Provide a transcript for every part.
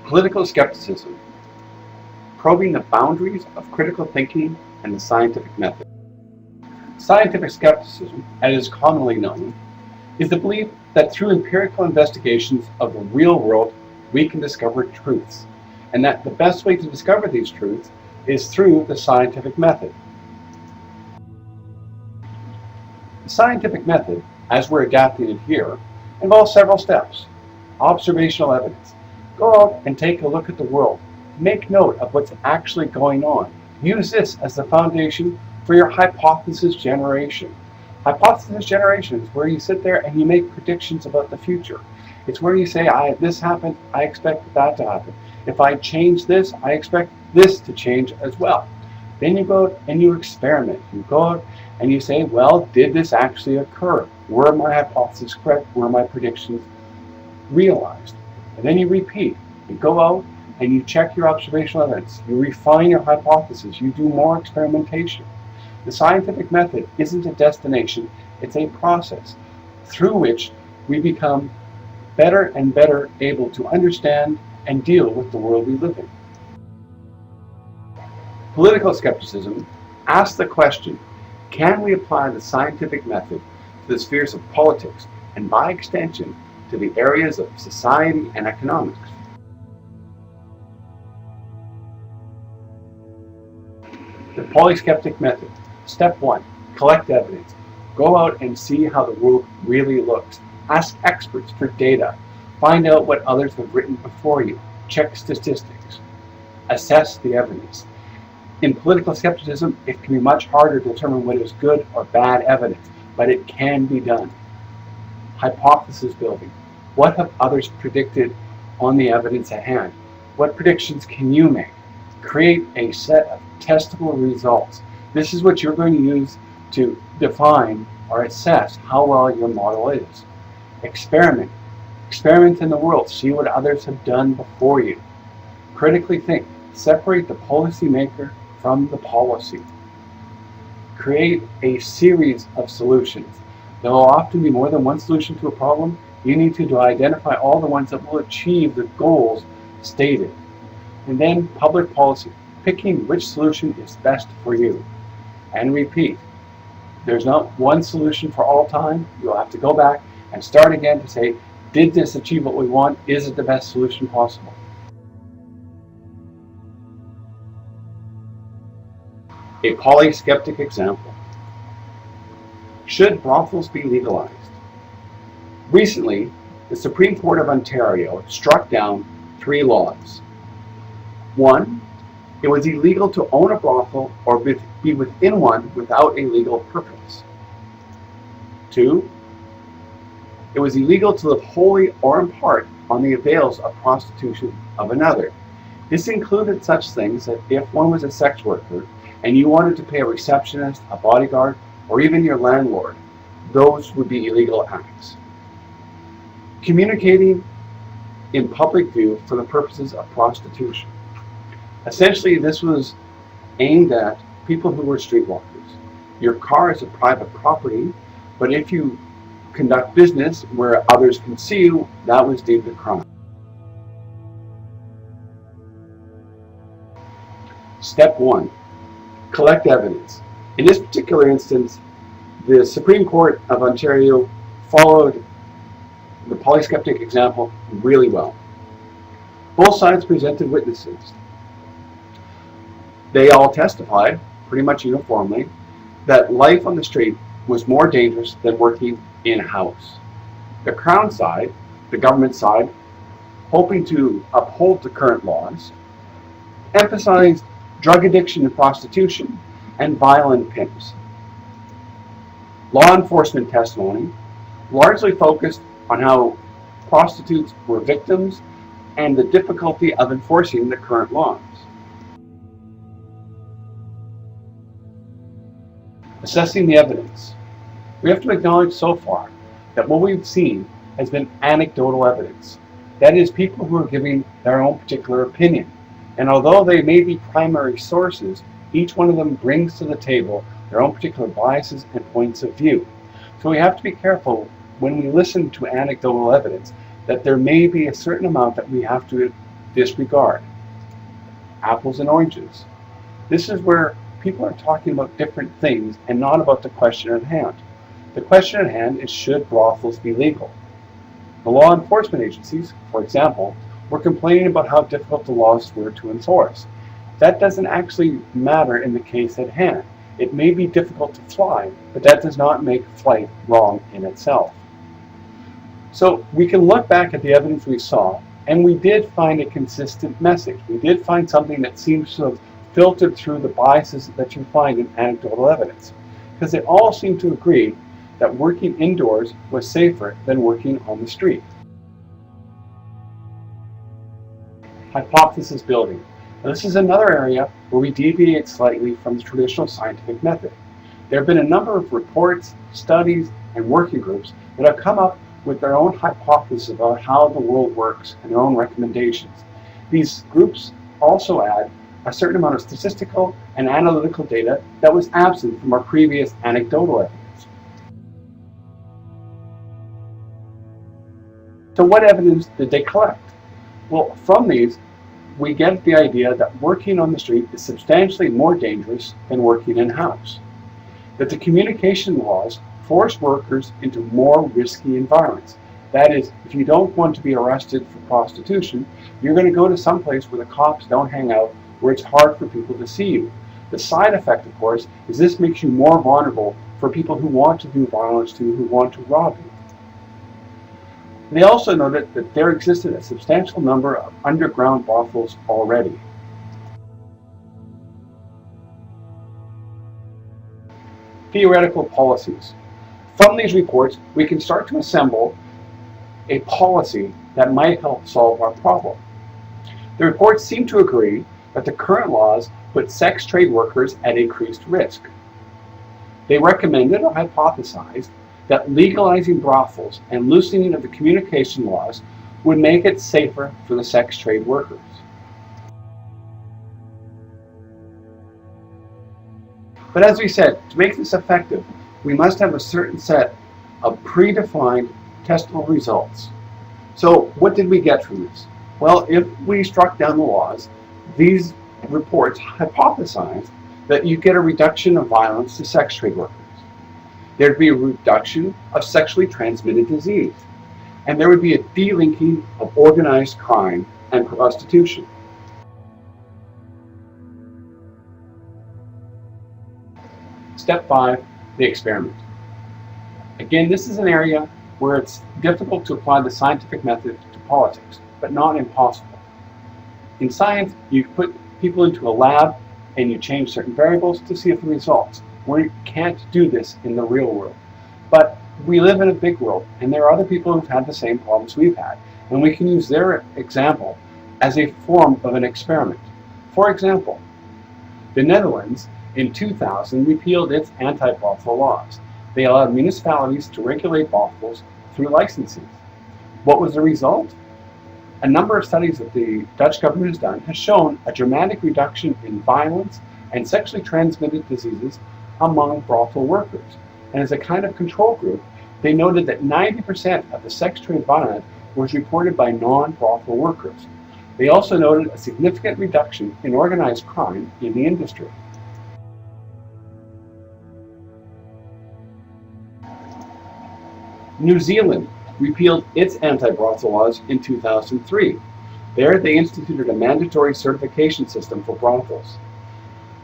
Political skepticism, probing the boundaries of critical thinking and the scientific method. Scientific skepticism, as it is commonly known, is the belief that through empirical investigations of the real world, we can discover truths, and that the best way to discover these truths is through the scientific method. The scientific method, as we're adapting it here, involves several steps. Observational evidence. Go out and take a look at the world. Make note of what's actually going on. Use this as the foundation for your hypothesis generation. Hypothesis generation is where you sit there and you make predictions about the future. It's where you say, this happened, I expect that to happen. If I change this, I expect this to change as well. Then you go out and you experiment. You go out and you say, well, did this actually occur? Were my hypotheses correct? Were my predictions realized? And then you repeat. You go out and you check your observational evidence. You refine your hypothesis. You do more experimentation. The scientific method isn't a destination, it's a process through which we become better and better able to understand and deal with the world we live in. Political skepticism asks the question, can we apply the scientific method to the spheres of politics and by extension to the areas of society and economics? The PoliSkeptic Method. Step 1. Collect evidence. Go out and see how the world really looks. Ask experts for data. Find out what others have written before you. Check statistics. Assess the evidence. In political skepticism, it can be much harder to determine what is good or bad evidence, but it can be done. Hypothesis building. What have others predicted on the evidence at hand? What predictions can you make? Create a set of testable results. This is what you're going to use to define or assess how well your model is. Experiment. Experiment in the world. See what others have done before you. Critically think. Separate the policymaker from the policy. Create a series of solutions. There will often be more than one solution to a problem. You need to identify all the ones that will achieve the goals stated. And then public policy. Picking which solution is best for you. And repeat. There's not one solution for all time. You'll have to go back and start again to say, did this achieve what we want? Is it the best solution possible? A PoliSkeptic example. Should brothels be legalized? Recently, the Supreme Court of Ontario struck down 3 laws. 1. It was illegal to own a brothel or be within one without a legal purpose. 2. It was illegal to live wholly or in part on the avails of prostitution of another. This included such things that if one was a sex worker and you wanted to pay a receptionist, a bodyguard, or even your landlord, those would be illegal acts. Communicating in public view for the purposes of prostitution. Essentially, this was aimed at people who were streetwalkers. Your car is a private property, but if you conduct business where others can see you, that was deemed a crime. Step 1. Collect evidence. In this particular instance, the Supreme Court of Ontario followed the PoliSkeptic example really well. Both sides presented witnesses. They all testified, pretty much uniformly, that life on the street was more dangerous than working in a house. The Crown side, the government side, hoping to uphold the current laws, emphasized drug addiction and prostitution and violent pimps. Law enforcement testimony largely focused on how prostitutes were victims and the difficulty of enforcing the current laws. Assessing the evidence. We have to acknowledge so far that what we've seen has been anecdotal evidence. That is, people who are giving their own particular opinion. And although they may be primary sources, each one of them brings to the table their own particular biases and points of view. So we have to be careful when we listen to anecdotal evidence that there may be a certain amount that we have to disregard. Apples and oranges. This is where people are talking about different things and not about the question at hand. The question at hand is, should brothels be legal? The law enforcement agencies, for example, were complaining about how difficult the laws were to enforce. That doesn't actually matter in the case at hand. It may be difficult to fly, but that does not make flight wrong in itself. So we can look back at the evidence we saw, and we did find a consistent message. We did find something that seems to have filtered through the biases that you find in anecdotal evidence, because they all seem to agree that working indoors was safer than working on the street. Hypothesis building. Now, this is another area where we deviate slightly from the traditional scientific method. There have been a number of reports, studies, and working groups that have come up with their own hypothesis about how the world works and their own recommendations. These groups also add a certain amount of statistical and analytical data that was absent from our previous anecdotal evidence. So what evidence did they collect? Well, from these, we get the idea that working on the street is substantially more dangerous than working in-house. That the communication laws force workers into more risky environments. That is, if you don't want to be arrested for prostitution, you're going to go to some place where the cops don't hang out, where it's hard for people to see you. The side effect, of course, is this makes you more vulnerable for people who want to do violence to you, who want to rob you. They also noted that there existed a substantial number of underground brothels already. Theoretical policies. From these reports, we can start to assemble a policy that might help solve our problem. The reports seem to agree that the current laws put sex trade workers at increased risk. They recommended or hypothesized that legalizing brothels and loosening of the communication laws would make it safer for the sex trade workers. But as we said, to make this effective, we must have a certain set of predefined testable results. So what did we get from this? Well, if we struck down the laws, these reports hypothesized that you get a reduction of violence to sex trade workers. There'd be a reduction of sexually transmitted disease, and there would be a delinking of organized crime and prostitution. Step 5, the experiment. Again, this is an area where it's difficult to apply the scientific method to politics, but not impossible. In science, you put people into a lab and you change certain variables to see if the results. We can't do this in the real world. But we live in a big world, and there are other people who've had the same problems we've had, and we can use their example as a form of an experiment. For example, the Netherlands in 2000 repealed its anti-brothel laws. They allowed municipalities to regulate brothels through licensing. What was the result? A number of studies that the Dutch government has done has shown a dramatic reduction in violence and sexually transmitted diseases among brothel workers. And as a kind of control group, they noted that 90% of the sex trade violence was reported by non-brothel workers. They also noted a significant reduction in organized crime in the industry. New Zealand repealed its anti-brothel laws in 2003. There, they instituted a mandatory certification system for brothels.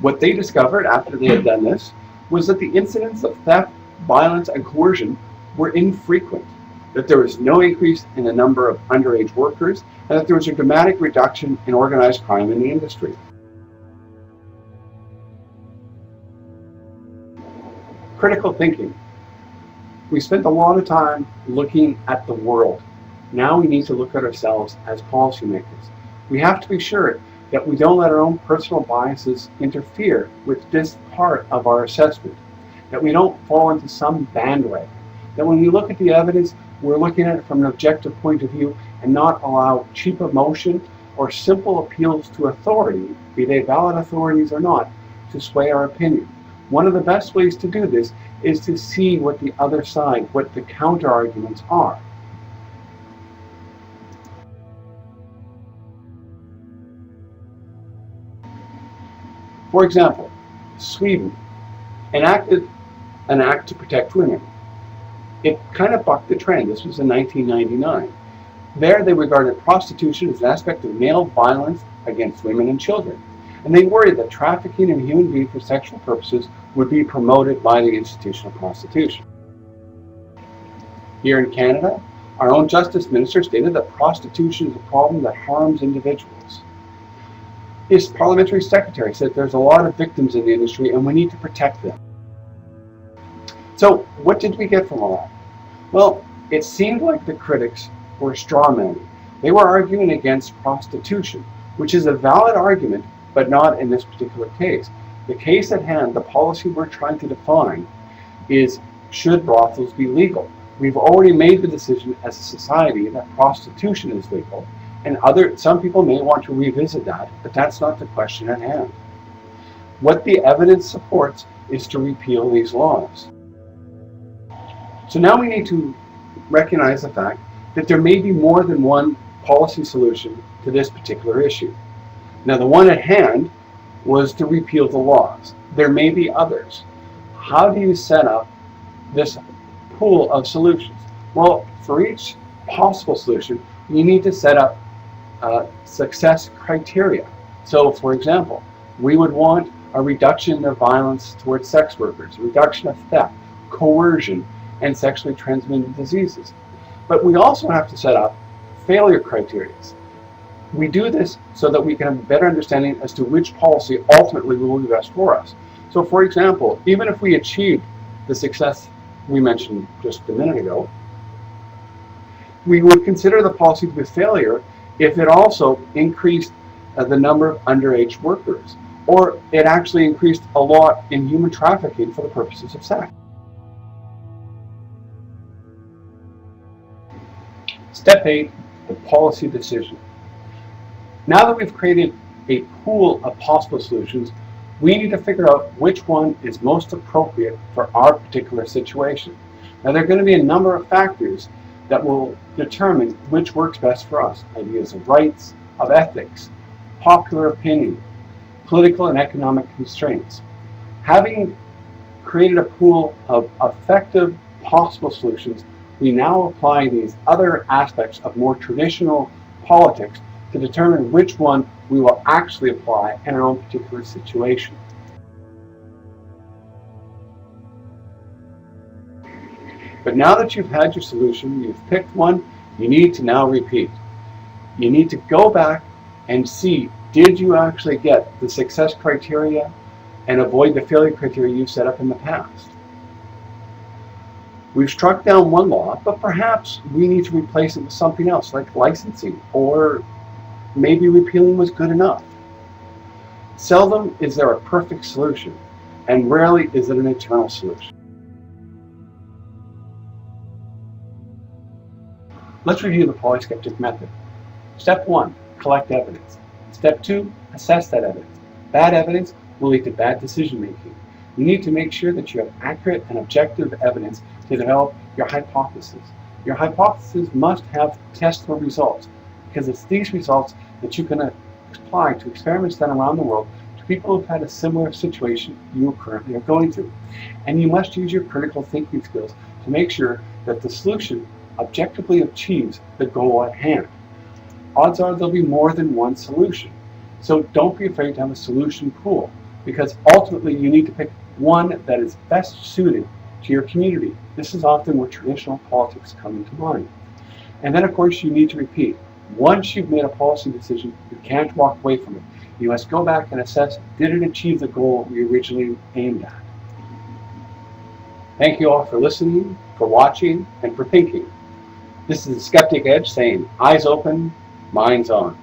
What they discovered after they had done this was that the incidents of theft, violence, and coercion were infrequent, that there was no increase in the number of underage workers, and that there was a dramatic reduction in organized crime in the industry. Critical thinking. We spent a lot of time looking at the world. Now we need to look at ourselves as policymakers. We have to be sure that we don't let our own personal biases interfere with this part of our assessment, that we don't fall into some bandwagon, that when we look at the evidence, we're looking at it from an objective point of view and not allow cheap emotion or simple appeals to authority, be they valid authorities or not, to sway our opinion. One of the best ways to do this is to see what the other side, what the counter-arguments are. For example, Sweden enacted an act to protect women. It kind of bucked the trend. This was in 1999. There they regarded prostitution as an aspect of male violence against women and children. And they worried that trafficking in human beings for sexual purposes would be promoted by the institution of prostitution. Here in Canada, our own Justice Minister stated that prostitution is a problem that harms individuals. His parliamentary secretary said there's a lot of victims in the industry and we need to protect them. So what did we get from all that? Well, it seemed like the critics were strawmanning. They were arguing against prostitution, which is a valid argument, but not in this particular case. The case at hand, the policy we're trying to define, is should brothels be legal? We've already made the decision as a society that prostitution is legal, and some people may want to revisit that, but that's not the question at hand. What the evidence supports is to repeal these laws. So now we need to recognize the fact that there may be more than one policy solution to this particular issue. Now the one at hand was to repeal the laws. There may be others. How do you set up this pool of solutions? Well, for each possible solution, you need to set up success criteria. So for example, we would want a reduction of violence towards sex workers, a reduction of theft, coercion, and sexually transmitted diseases. But we also have to set up failure criteria. We do this so that we can have a better understanding as to which policy ultimately will be best for us. So for example, even if we achieved the success we mentioned just a minute ago, we would consider the policy to be a failure if it also increased the number of underage workers, or it actually increased a lot in human trafficking for the purposes of sex. Step 8, the policy decision. Now that we've created a pool of possible solutions, we need to figure out which one is most appropriate for our particular situation. Now there are going to be a number of factors that will determine which works best for us. Ideas of rights, of ethics, popular opinion, political and economic constraints. Having created a pool of effective possible solutions, we now apply these other aspects of more traditional politics to determine which one we will actually apply in our own particular situation. But now that you've had your solution, you've picked one, you need to now repeat. You need to go back and see, did you actually get the success criteria and avoid the failure criteria you've set up in the past? We've struck down one law, but perhaps we need to replace it with something else, like licensing, or maybe repealing was good enough. Seldom is there a perfect solution, and rarely is it an eternal solution. Let's review the PoliSkeptic method. Step 1, collect evidence. Step 2, assess that evidence. Bad evidence will lead to bad decision making. You need to make sure that you have accurate and objective evidence to develop your hypothesis. Your hypothesis must have testable results, because it's these results that you can apply to experiments done around the world to people who've had a similar situation you currently are going through. And you must use your critical thinking skills to make sure that the solution objectively achieves the goal at hand. Odds are there'll be more than one solution. So don't be afraid to have a solution pool, because ultimately you need to pick one that is best suited to your community. This is often where traditional politics come into mind. And then of course you need to repeat. Once you've made a policy decision, you can't walk away from it. You must go back and assess, did it achieve the goal we originally aimed at? Thank you all for listening, for watching, and for thinking. This is the Skeptic Edge saying, eyes open, minds on.